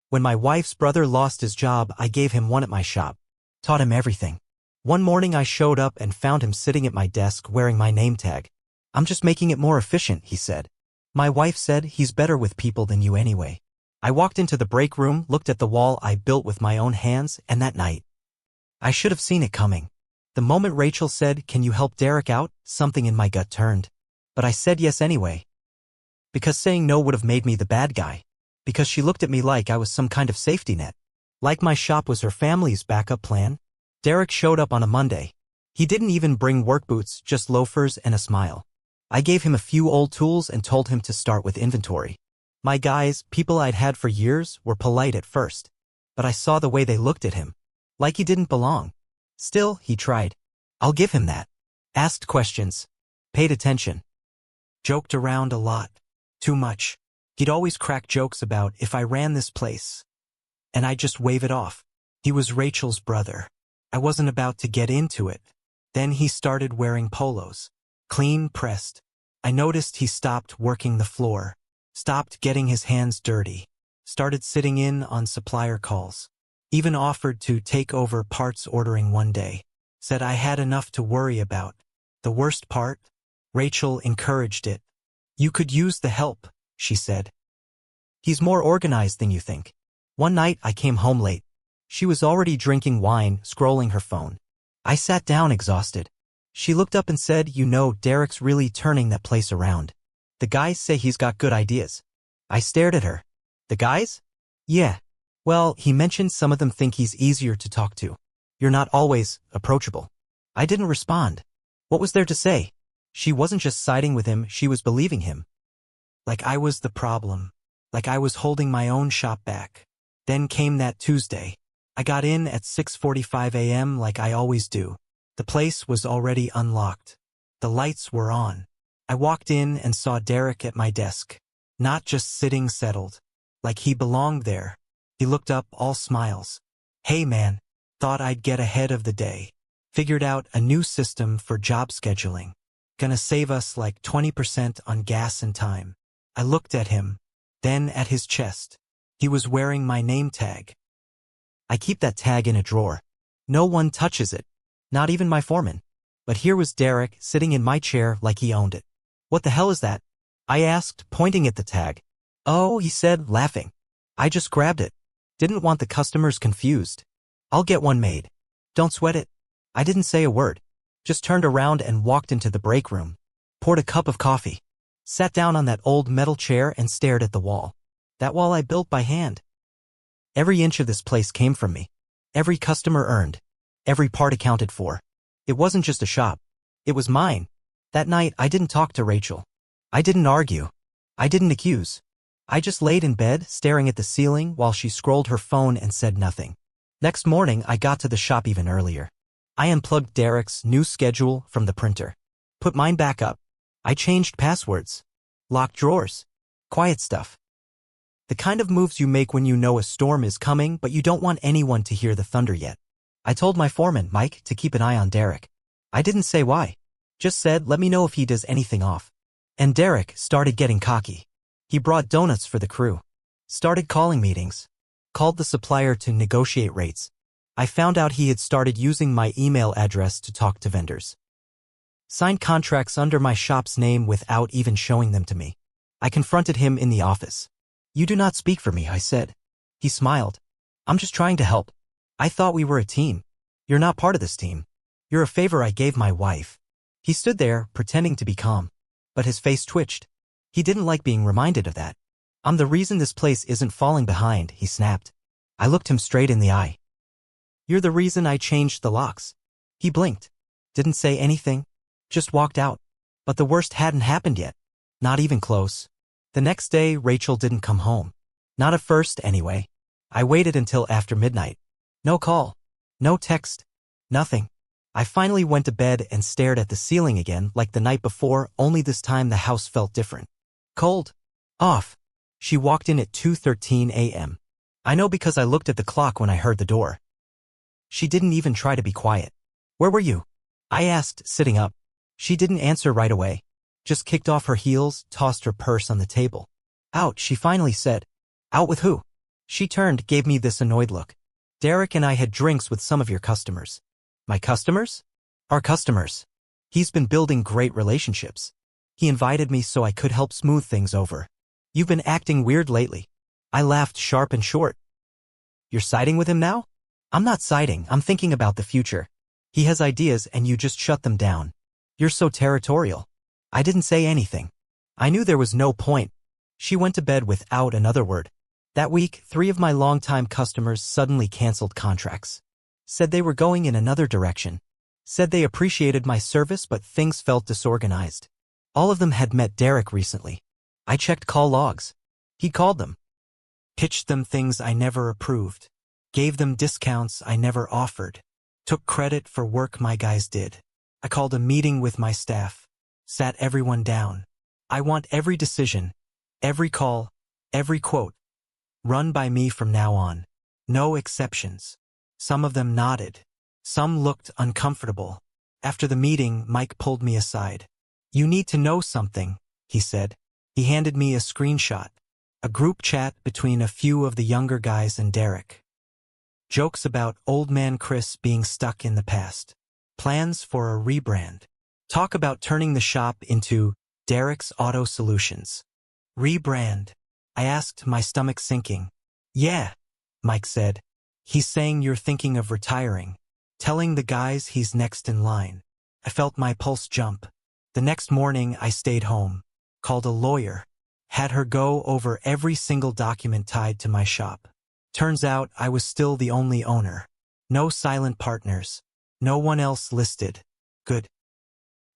When my wife's brother lost his job, I gave him one at my shop. Taught him everything. One morning I showed up and found him sitting at my desk wearing my name tag. I'm just making it more efficient, he said. My wife said he's better with people than you anyway. I walked into the break room, looked at the wall I built with my own hands, and that night, I should have seen it coming. The moment Rachel said, "Can you help Derek out?" something in my gut turned. But I said yes anyway. Because saying no would have made me the bad guy. Because she looked at me like I was some kind of safety net. Like my shop was her family's backup plan. Derek showed up on a Monday. He didn't even bring work boots, just loafers and a smile. I gave him a few old tools and told him to start with inventory. My guys, people I'd had for years, were polite at first. But I saw the way they looked at him. Like he didn't belong. Still, he tried. I'll give him that. Asked questions. Paid attention. Joked around a lot. Too much. He'd always crack jokes about if I ran this place. And I'd just wave it off. He was Rachel's brother. I wasn't about to get into it. Then he started wearing polos. Clean, pressed. I noticed he stopped working the floor. Stopped getting his hands dirty. Started sitting in on supplier calls. Even offered to take over parts ordering one day. Said I had enough to worry about. The worst part? Rachel encouraged it. You could use the help, she said. He's more organized than you think. One night I came home late. She was already drinking wine, scrolling her phone. I sat down exhausted. She looked up and said, "You know, Derek's really turning that place around. The guys say he's got good ideas." I stared at her. The guys? Yeah. Well, he mentioned some of them think he's easier to talk to. You're not always approachable. I didn't respond. What was there to say? She wasn't just siding with him, she was believing him. Like I was the problem. Like I was holding my own shop back. Then came that Tuesday. I got in at 6:45 a.m. like I always do. The place was already unlocked. The lights were on. I walked in and saw Derek at my desk. Not just sitting settled. Like he belonged there. He looked up, all smiles. "Hey man, thought I'd get ahead of the day. Figured out a new system for job scheduling. Gonna save us like 20% on gas and time." I looked at him, then at his chest. He was wearing my name tag. I keep that tag in a drawer. No one touches it. Not even my foreman. But here was Derek sitting in my chair like he owned it. "What the hell is that?" I asked, pointing at the tag. "Oh," he said, laughing. "I just grabbed it. Didn't want the customers confused. I'll get one made. Don't sweat it." I didn't say a word. Just turned around and walked into the break room. Poured a cup of coffee. Sat down on that old metal chair and stared at the wall. That wall I built by hand. Every inch of this place came from me. Every customer earned. Every part accounted for. It wasn't just a shop. It was mine. That night I didn't talk to Rachel. I didn't argue. I didn't accuse. I just laid in bed, staring at the ceiling while she scrolled her phone and said nothing. Next morning I got to the shop even earlier. I unplugged Derek's new schedule from the printer. Put mine back up. I changed passwords. Locked drawers. Quiet stuff. The kind of moves you make when you know a storm is coming but you don't want anyone to hear the thunder yet. I told my foreman, Mike, to keep an eye on Derek. I didn't say why. Just said, let me know if he does anything off. And Derek started getting cocky. He brought donuts for the crew. Started calling meetings. Called the supplier to negotiate rates. I found out he had started using my email address to talk to vendors. Signed contracts under my shop's name without even showing them to me. I confronted him in the office. "You do not speak for me," I said. He smiled. "I'm just trying to help. I thought we were a team. You're not part of this team. You're a favor I gave my wife." He stood there, pretending to be calm. But his face twitched. He didn't like being reminded of that. "I'm the reason this place isn't falling behind," he snapped. I looked him straight in the eye. "You're the reason I changed the locks." He blinked. Didn't say anything. Just walked out. But the worst hadn't happened yet. Not even close. The next day, Rachel didn't come home. Not at first, anyway. I waited until after midnight. No call. No text. Nothing. I finally went to bed and stared at the ceiling again like the night before, only this time the house felt different. Cold. Off. She walked in at 2:13 a.m. I know because I looked at the clock when I heard the door. She didn't even try to be quiet. "Where were you?" I asked, sitting up. She didn't answer right away. Just kicked off her heels, tossed her purse on the table. "Out," she finally said. "Out with who?" She turned, gave me this annoyed look. Derek and I had drinks with some of your customers. My customers? Our customers. He's been building great relationships. He invited me so I could help smooth things over. You've been acting weird lately. I laughed sharp and short. You're siding with him now? I'm not siding, I'm thinking about the future. He has ideas and you just shut them down. You're so territorial. I didn't say anything. I knew there was no point. She went to bed without another word. That week, 3 of my longtime customers suddenly canceled contracts. Said they were going in another direction. Said they appreciated my service but things felt disorganized. All of them had met Derek recently. I checked call logs. He called them. Pitched them things I never approved. Gave them discounts I never offered. Took credit for work my guys did. I called a meeting with my staff. Sat everyone down. I want every decision, every call, every quote, run by me from now on. No exceptions. Some of them nodded. Some looked uncomfortable. After the meeting, Mike pulled me aside. You need to know something, he said. He handed me a screenshot. A group chat between a few of the younger guys and Derek. Jokes about old man Chris being stuck in the past. Plans for a rebrand. Talk about turning the shop into Derek's Auto Solutions. Rebrand. I asked, my stomach sinking. Yeah, Mike said. He's saying you're thinking of retiring. Telling the guys he's next in line. I felt my pulse jump. The next morning I stayed home. Called a lawyer. Had her go over every single document tied to my shop. Turns out I was still the only owner. No silent partners. No one else listed. Good.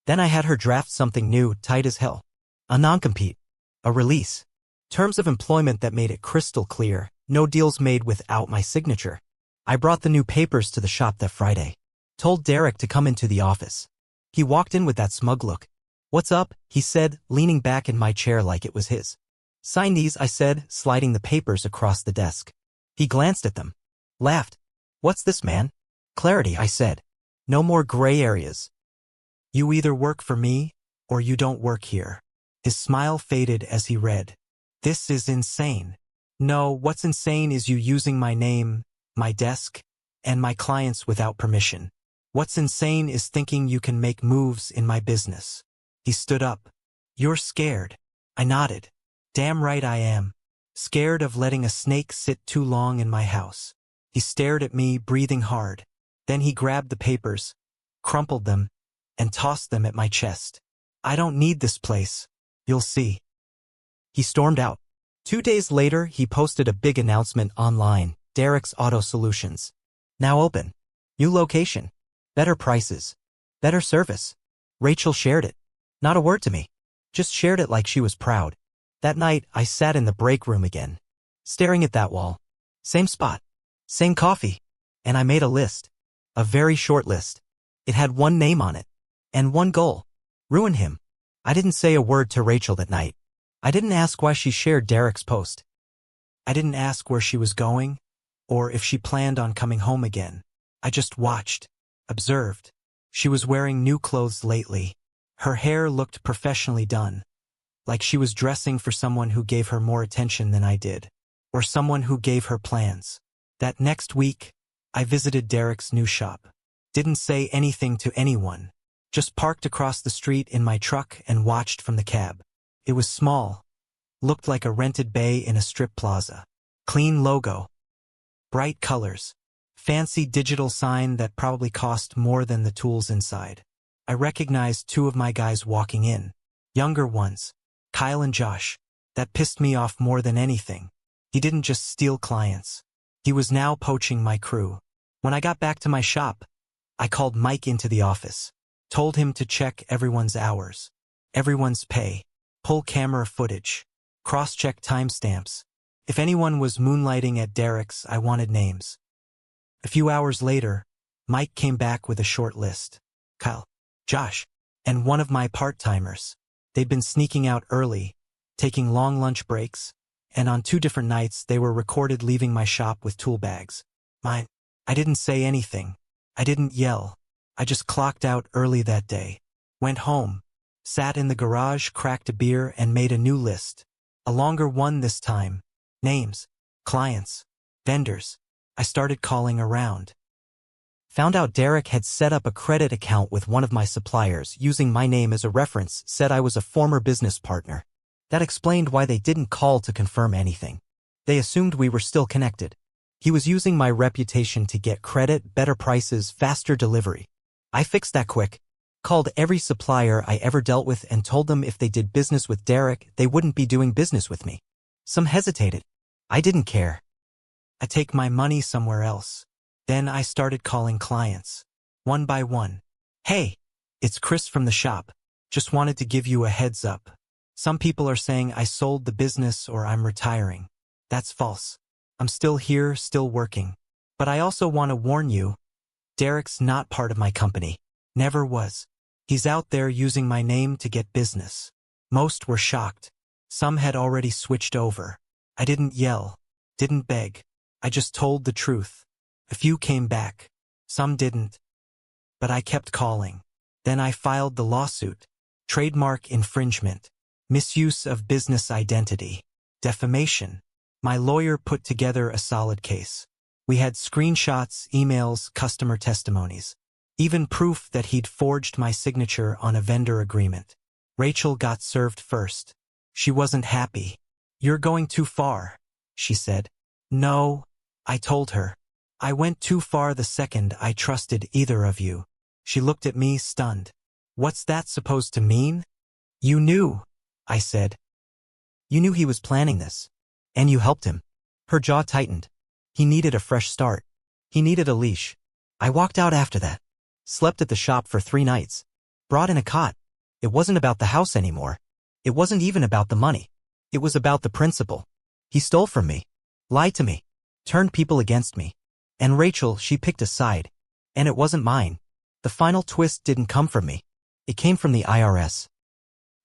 Then I had her draft something new, tight as hell. A non-compete. A release. Terms of employment that made it crystal clear. No deals made without my signature. I brought the new papers to the shop that Friday. Told Derek to come into the office. He walked in with that smug look. What's up? He said, leaning back in my chair like it was his. Sign these, I said, sliding the papers across the desk. He glanced at them. Laughed. What's this, man? Clarity, I said. No more gray areas. You either work for me, or you don't work here. His smile faded as he read. This is insane. No, what's insane is you using my name, my desk, and my clients without permission. What's insane is thinking you can make moves in my business. He stood up. You're scared. I nodded. Damn right I am. Scared of letting a snake sit too long in my house. He stared at me, breathing hard. Then he grabbed the papers, crumpled them, and tossed them at my chest. I don't need this place. You'll see. He stormed out. 2 days later, he posted a big announcement online. Derek's Auto Solutions. Now open. New location. Better prices. Better service. Rachel shared it. Not a word to me. Just shared it like she was proud. That night, I sat in the break room again. Staring at that wall. Same spot. Same coffee. And I made a list. A very short list. It had one name on it. And one goal. Ruin him. I didn't say a word to Rachel that night. I didn't ask why she shared Derek's post. I didn't ask where she was going, or if she planned on coming home again. I just watched. Observed. She was wearing new clothes lately. Her hair looked professionally done. Like she was dressing for someone who gave her more attention than I did. Or someone who gave her plans. That next week, I visited Derek's new shop. Didn't say anything to anyone. Just parked across the street in my truck and watched from the cab. It was small. Looked like a rented bay in a strip plaza. Clean logo. Bright colors. Fancy digital sign that probably cost more than the tools inside. I recognized 2 of my guys walking in. Younger ones. Kyle and Josh. That pissed me off more than anything. He didn't just steal clients. He was now poaching my crew. When I got back to my shop, I called Mike into the office. Told him to check everyone's hours. Everyone's pay. Pull camera footage. Cross-check timestamps. If anyone was moonlighting at Derek's, I wanted names. A few hours later, Mike came back with a short list. Kyle, Josh, and one of my part-timers. They'd been sneaking out early, taking long lunch breaks, and on 2 different nights they were recorded leaving my shop with tool bags. Mine. I didn't say anything. I didn't yell. I just clocked out early that day. Went home. Sat in the garage, cracked a beer, and made a new list. A longer one this time. Names. clients, vendors. I started calling around. Found out Derek had set up a credit account with one of my suppliers using my name as a reference, said I was a former business partner. That explained why they didn't call to confirm anything. They assumed we were still connected. He was using my reputation to get credit, better prices, faster delivery. I fixed that quick. Called every supplier I ever dealt with and told them if they did business with Derek, they wouldn't be doing business with me. Some hesitated. I didn't care. I take my money somewhere else. Then I started calling clients. One by one. Hey, it's Chris from the shop. Just wanted to give you a heads up. Some people are saying I sold the business or I'm retiring. That's false. I'm still here, still working. But I also want to warn you, Derek's not part of my company. Never was. He's out there using my name to get business. Most were shocked. Some had already switched over. I didn't yell, didn't beg. I just told the truth. A few came back. Some didn't. But I kept calling. Then I filed the lawsuit. Trademark infringement. Misuse of business identity. Defamation. My lawyer put together a solid case. We had screenshots, emails, customer testimonies. Even proof that he'd forged my signature on a vendor agreement. Rachel got served first. She wasn't happy. You're going too far, she said. No, I told her. I went too far the second I trusted either of you. She looked at me stunned. What's that supposed to mean? You knew, I said. You knew he was planning this. And you helped him. Her jaw tightened. He needed a fresh start. He needed a leash. I walked out after that. Slept at the shop for 3 nights. Brought in a cot. It wasn't about the house anymore. It wasn't even about the money. It was about the principle. He stole from me. Lied to me. Turned people against me. And Rachel, she picked a side. And it wasn't mine. The final twist didn't come from me. It came from the IRS.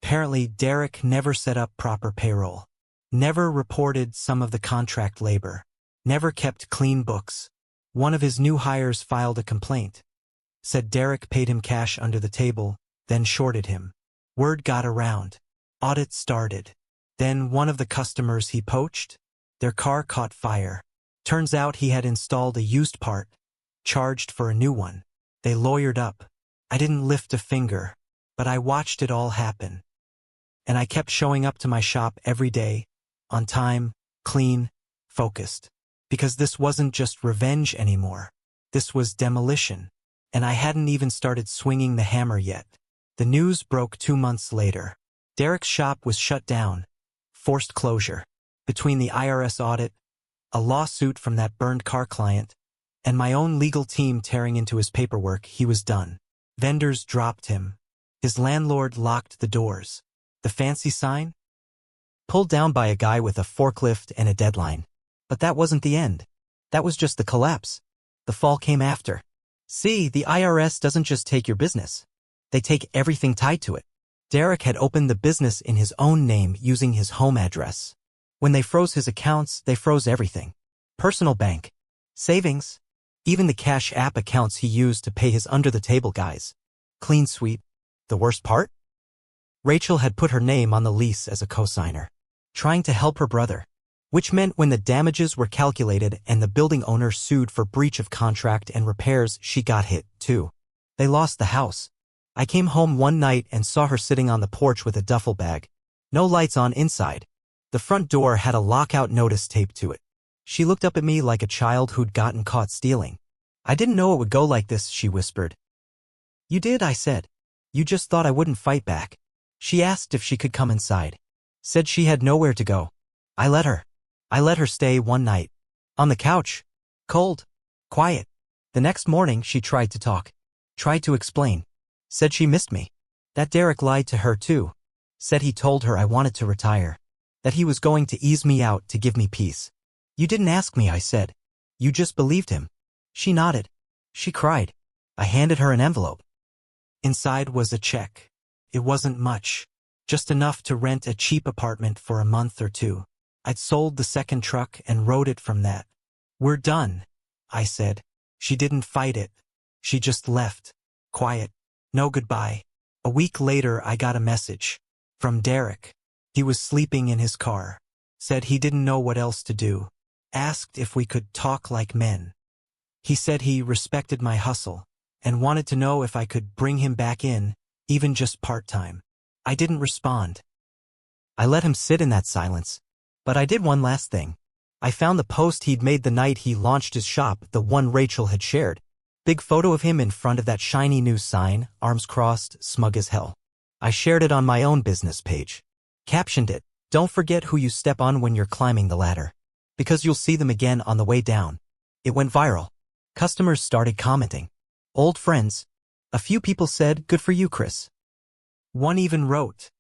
Apparently, Derek never set up proper payroll. Never reported some of the contract labor. Never kept clean books. One of his new hires filed a complaint. Said Derek paid him cash under the table, then shorted him. Word got around. Audit started. Then one of the customers he poached, their car caught fire. Turns out he had installed a used part, charged for a new one. They lawyered up. I didn't lift a finger, but I watched it all happen. And I kept showing up to my shop every day, on time, clean, focused. Because this wasn't just revenge anymore. This was demolition. And I hadn't even started swinging the hammer yet. The news broke 2 months later. Derek's shop was shut down. Forced closure. Between the IRS audit, a lawsuit from that burned car client, and my own legal team tearing into his paperwork, he was done. Vendors dropped him. His landlord locked the doors. The fancy sign? Pulled down by a guy with a forklift and a deadline. But that wasn't the end. That was just the collapse. The fall came after. See, the IRS doesn't just take your business. They take everything tied to it. Derek had opened the business in his own name using his home address. When they froze his accounts, they froze everything. Personal bank, savings, even the Cash App accounts he used to pay his under-the-table guys. Clean sweep. The worst part? Rachel had put her name on the lease as a cosigner, trying to help her brother. Which meant when the damages were calculated and the building owner sued for breach of contract and repairs, she got hit, too. They lost the house. I came home one night and saw her sitting on the porch with a duffel bag. No lights on inside. The front door had a lockout notice taped to it. She looked up at me like a child who'd gotten caught stealing. I didn't know it would go like this, she whispered. You did, I said. You just thought I wouldn't fight back. She asked if she could come inside. Said she had nowhere to go. I let her. I let her stay one night. On the couch. Cold. Quiet. The next morning she tried to talk. Tried to explain. Said she missed me. That Derek lied to her too. Said he told her I wanted to retire. That he was going to ease me out to give me peace. You didn't ask me, I said. You just believed him. She nodded. She cried. I handed her an envelope. Inside was a check. It wasn't much. Just enough to rent a cheap apartment for a month or 2. I'd sold the second truck and rode it from that. We're done, I said. She didn't fight it. She just left. Quiet. No goodbye. A week later I got a message. From Derek. He was sleeping in his car. Said he didn't know what else to do. Asked if we could talk like men. He said he respected my hustle and wanted to know if I could bring him back in, even just part-time. I didn't respond. I let him sit in that silence. But I did one last thing. I found the post he'd made the night he launched his shop, the one Rachel had shared. Big photo of him in front of that shiny new sign, arms crossed, smug as hell. I shared it on my own business page. Captioned it, "Don't forget who you step on when you're climbing the ladder, because you'll see them again on the way down." It went viral. Customers started commenting. Old friends. A few people said, "Good for you, Chris." One even wrote,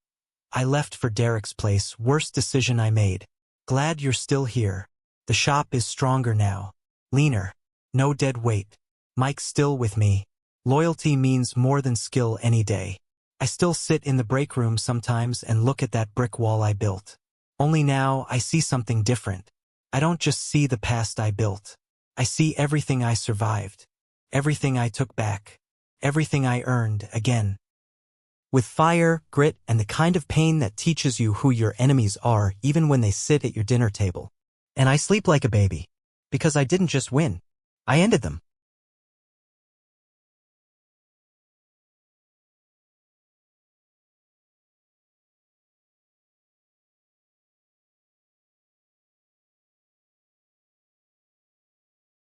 "I left for Derek's place, worst decision I made. Glad you're still here. The shop is stronger now. Leaner. No dead weight. Mike's still with me. Loyalty means more than skill any day. I still sit in the break room sometimes and look at that brick wall I built. Only now I see something different. I don't just see the past I built. I see everything I survived. Everything I took back. Everything I earned again. With fire, grit, and the kind of pain that teaches you who your enemies are even when they sit at your dinner table. And I sleep like a baby. Because I didn't just win. I ended them.